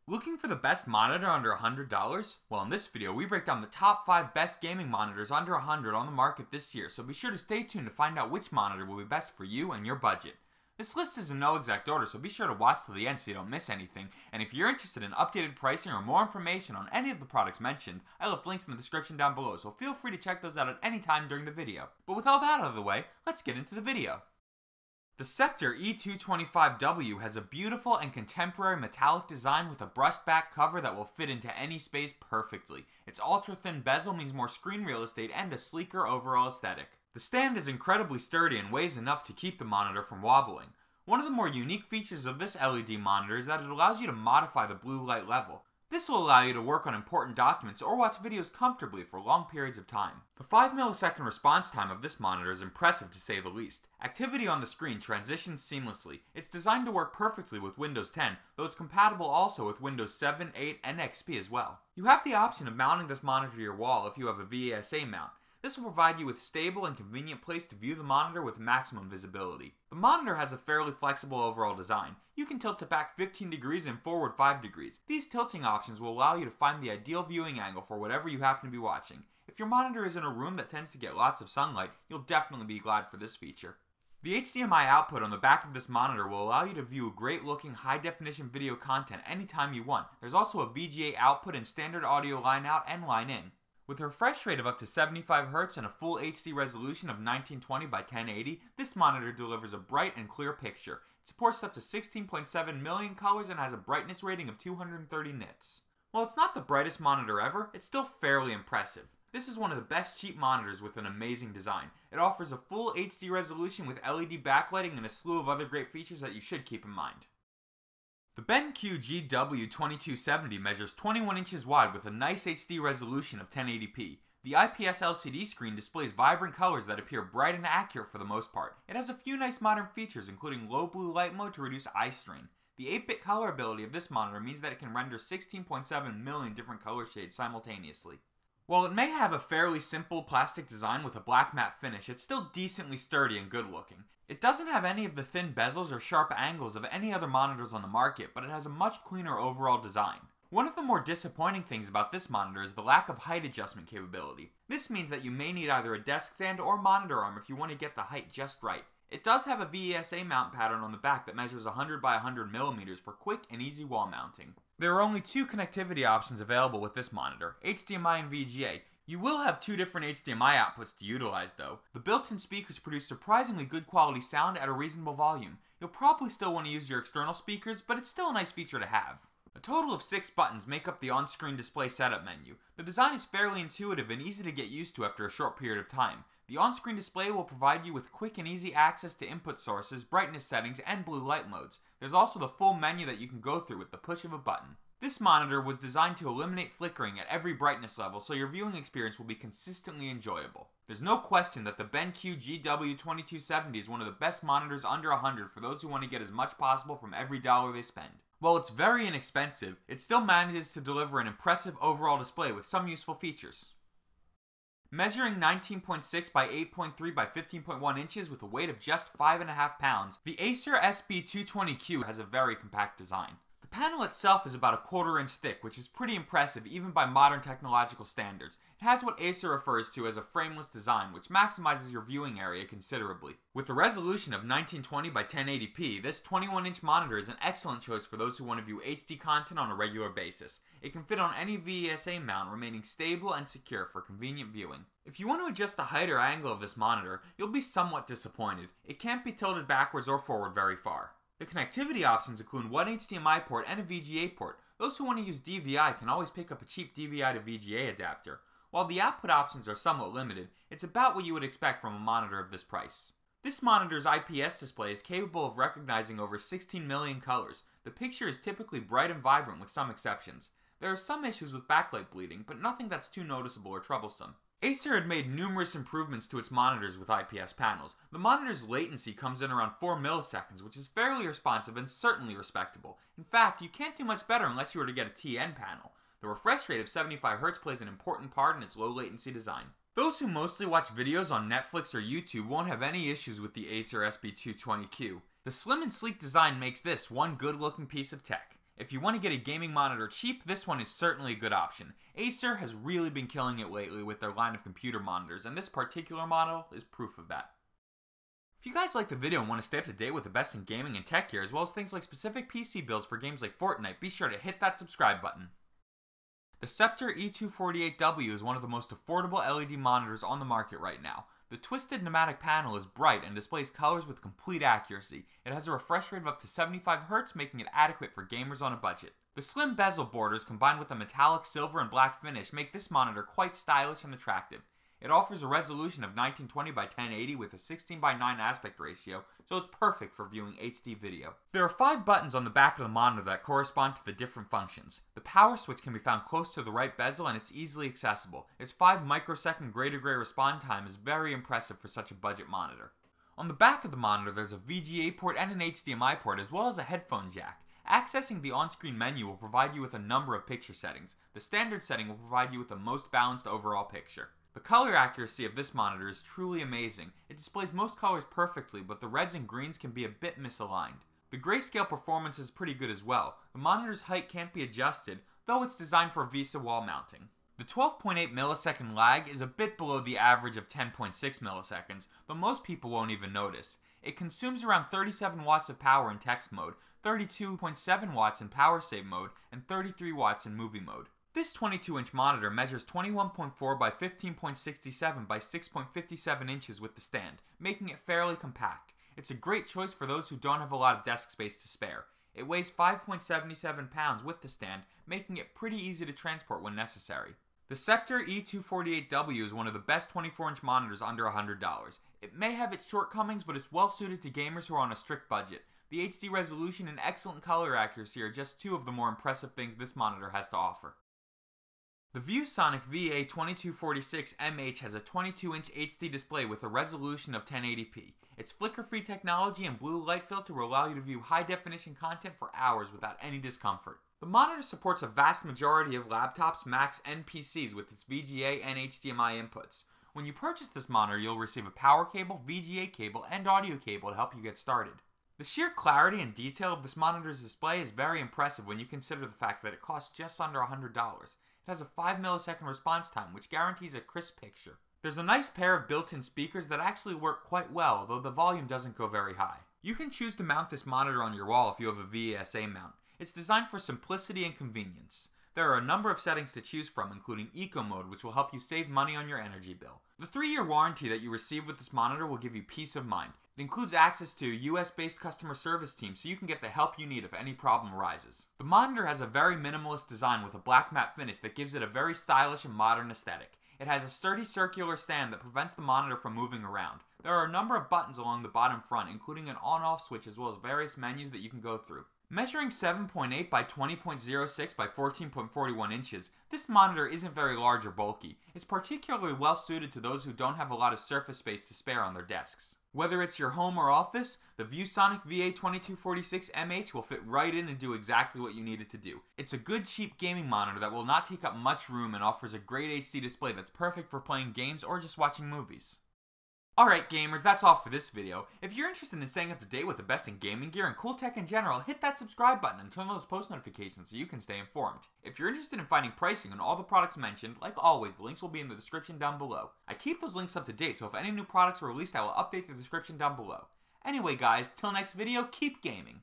Looking for the best monitor under $100? Well, in this video, we break down the top 5 best gaming monitors under $100 on the market this year, so be sure to stay tuned to find out which monitor will be best for you and your budget. This list is in no exact order, so be sure to watch till the end so you don't miss anything, and if you're interested in updated pricing or more information on any of the products mentioned, I left links in the description down below, so feel free to check those out at any time during the video. But with all that out of the way, let's get into the video. The Sceptre E225W has a beautiful and contemporary metallic design with a brushed back cover that will fit into any space perfectly. Its ultra-thin bezel means more screen real estate and a sleeker overall aesthetic. The stand is incredibly sturdy and weighs enough to keep the monitor from wobbling. One of the more unique features of this LED monitor is that it allows you to modify the blue light level. This will allow you to work on important documents or watch videos comfortably for long periods of time. The 5 millisecond response time of this monitor is impressive to say the least. Activity on the screen transitions seamlessly. It's designed to work perfectly with Windows 10, though it's compatible also with Windows 7, 8, and XP as well. You have the option of mounting this monitor to your wall if you have a VESA mount. This will provide you with a stable and convenient place to view the monitor with maximum visibility. The monitor has a fairly flexible overall design. You can tilt it back 15 degrees and forward 5 degrees. These tilting options will allow you to find the ideal viewing angle for whatever you happen to be watching. If your monitor is in a room that tends to get lots of sunlight, you'll definitely be glad for this feature. The HDMI output on the back of this monitor will allow you to view great looking high definition video content anytime you want. There's also a VGA output and standard audio line out and line in. With a refresh rate of up to 75Hz and a full HD resolution of 1920 by 1080, this monitor delivers a bright and clear picture. It supports up to 16.7 million colors and has a brightness rating of 230 nits. While it's not the brightest monitor ever, it's still fairly impressive. This is one of the best cheap monitors with an amazing design. It offers a full HD resolution with LED backlighting and a slew of other great features that you should keep in mind. The BenQ GW2270 measures 21 inches wide with a nice HD resolution of 1080p. The IPS LCD screen displays vibrant colors that appear bright and accurate for the most part. It has a few nice modern features including low blue light mode to reduce eye strain. The 8-bit color ability of this monitor means that it can render 16.7 million different color shades simultaneously. While it may have a fairly simple plastic design with a black matte finish, it's still decently sturdy and good looking. It doesn't have any of the thin bezels or sharp angles of any other monitors on the market, but it has a much cleaner overall design. One of the more disappointing things about this monitor is the lack of height adjustment capability. This means that you may need either a desk stand or monitor arm if you want to get the height just right. It does have a VESA mount pattern on the back that measures 100 by 100 millimeters for quick and easy wall mounting. There are only 2 connectivity options available with this monitor, HDMI and VGA. You will have 2 different HDMI outputs to utilize though. The built-in speakers produce surprisingly good quality sound at a reasonable volume. You'll probably still want to use your external speakers, but it's still a nice feature to have. A total of 6 buttons make up the on-screen display setup menu. The design is fairly intuitive and easy to get used to after a short period of time. The on-screen display will provide you with quick and easy access to input sources, brightness settings, and blue light modes. There's also the full menu that you can go through with the push of a button. This monitor was designed to eliminate flickering at every brightness level, so your viewing experience will be consistently enjoyable. There's no question that the BenQ GW2270 is one of the best monitors under $100 for those who want to get as much possible from every dollar they spend. While it's very inexpensive, it still manages to deliver an impressive overall display with some useful features. Measuring 19.6 by 8.3 by 15.1 inches with a weight of just 5.5 pounds, the Acer SB220Q has a very compact design. The panel itself is about 1/4 inch thick, which is pretty impressive even by modern technological standards. It has what Acer refers to as a frameless design, which maximizes your viewing area considerably. With a resolution of 1920 by 1080p, this 21-inch monitor is an excellent choice for those who want to view HD content on a regular basis. It can fit on any VESA mount, remaining stable and secure for convenient viewing. If you want to adjust the height or angle of this monitor, you'll be somewhat disappointed. It can't be tilted backwards or forward very far. The connectivity options include one HDMI port and a VGA port. Those who want to use DVI can always pick up a cheap DVI to VGA adapter. While the output options are somewhat limited, it's about what you would expect from a monitor of this price. This monitor's IPS display is capable of recognizing over 16 million colors. The picture is typically bright and vibrant with some exceptions. There are some issues with backlight bleeding, but nothing that's too noticeable or troublesome. Acer had made numerous improvements to its monitors with IPS panels. The monitor's latency comes in around 4 milliseconds, which is fairly responsive and certainly respectable. In fact, you can't do much better unless you were to get a TN panel. The refresh rate of 75Hz plays an important part in its low latency design. Those who mostly watch videos on Netflix or YouTube won't have any issues with the Acer SB220Q. The slim and sleek design makes this one good looking piece of tech. If you want to get a gaming monitor cheap, this one is certainly a good option. Acer has really been killing it lately with their line of computer monitors, and this particular model is proof of that. If you guys like the video and want to stay up to date with the best in gaming and tech gear, as well as things like specific PC builds for games like Fortnite, be sure to hit that subscribe button. The Sceptre E248W is one of the most affordable LED monitors on the market right now. The twisted pneumatic panel is bright and displays colors with complete accuracy. It has a refresh rate of up to 75 Hz, making it adequate for gamers on a budget. The slim bezel borders combined with a metallic silver and black finish make this monitor quite stylish and attractive. It offers a resolution of 1920 by 1080 with a 16 by 9 aspect ratio, so it's perfect for viewing HD video. There are 5 buttons on the back of the monitor that correspond to the different functions. The power switch can be found close to the right bezel and it's easily accessible. Its 5 microsecond gray-to-gray response time is very impressive for such a budget monitor. On the back of the monitor there's a VGA port and an HDMI port as well as a headphone jack. Accessing the on-screen menu will provide you with a number of picture settings. The standard setting will provide you with the most balanced overall picture. The color accuracy of this monitor is truly amazing. It displays most colors perfectly, but the reds and greens can be a bit misaligned. The grayscale performance is pretty good as well. The monitor's height can't be adjusted, though it's designed for VESA wall mounting. The 12.8 millisecond lag is a bit below the average of 10.6 milliseconds, though most people won't even notice. It consumes around 37 watts of power in text mode, 32.7 watts in power save mode, and 33 watts in movie mode. This 22-inch monitor measures 21.4 by 15.67 by 6.57 inches with the stand, making it fairly compact. It's a great choice for those who don't have a lot of desk space to spare. It weighs 5.77 pounds with the stand, making it pretty easy to transport when necessary. The Sceptre E248W is one of the best 24-inch monitors under $100. It may have its shortcomings, but it's well suited to gamers who are on a strict budget. The HD resolution and excellent color accuracy are just 2 of the more impressive things this monitor has to offer. The ViewSonic VA2246MH has a 22-inch HD display with a resolution of 1080p. Its flicker-free technology and blue light filter will allow you to view high-definition content for hours without any discomfort. The monitor supports a vast majority of laptops, Macs, and PCs with its VGA and HDMI inputs. When you purchase this monitor, you'll receive a power cable, VGA cable, and audio cable to help you get started. The sheer clarity and detail of this monitor's display is very impressive when you consider the fact that it costs just under $100. It has a 5 millisecond response time, which guarantees a crisp picture. There's a nice pair of built-in speakers that actually work quite well, though the volume doesn't go very high. You can choose to mount this monitor on your wall if you have a VESA mount. It's designed for simplicity and convenience. There are a number of settings to choose from, including Eco Mode, which will help you save money on your energy bill. The 3-year warranty that you receive with this monitor will give you peace of mind. It includes access to a US-based customer service team so you can get the help you need if any problem arises. The monitor has a very minimalist design with a black matte finish that gives it a very stylish and modern aesthetic. It has a sturdy circular stand that prevents the monitor from moving around. There are a number of buttons along the bottom front, including an on-off switch as well as various menus that you can go through. Measuring 7.8 by 20.06 by 14.41 inches, this monitor isn't very large or bulky. It's particularly well suited to those who don't have a lot of surface space to spare on their desks. Whether it's your home or office, the ViewSonic VA2246MH will fit right in and do exactly what you need it to do. It's a good cheap gaming monitor that will not take up much room and offers a great HD display that's perfect for playing games or just watching movies. Alright gamers, that's all for this video. If you're interested in staying up to date with the best in gaming gear and cool tech in general, hit that subscribe button and turn on those post notifications so you can stay informed. If you're interested in finding pricing on all the products mentioned, like always, the links will be in the description down below. I keep those links up to date, so if any new products are released, I will update the description down below. Anyway guys, till next video, keep gaming!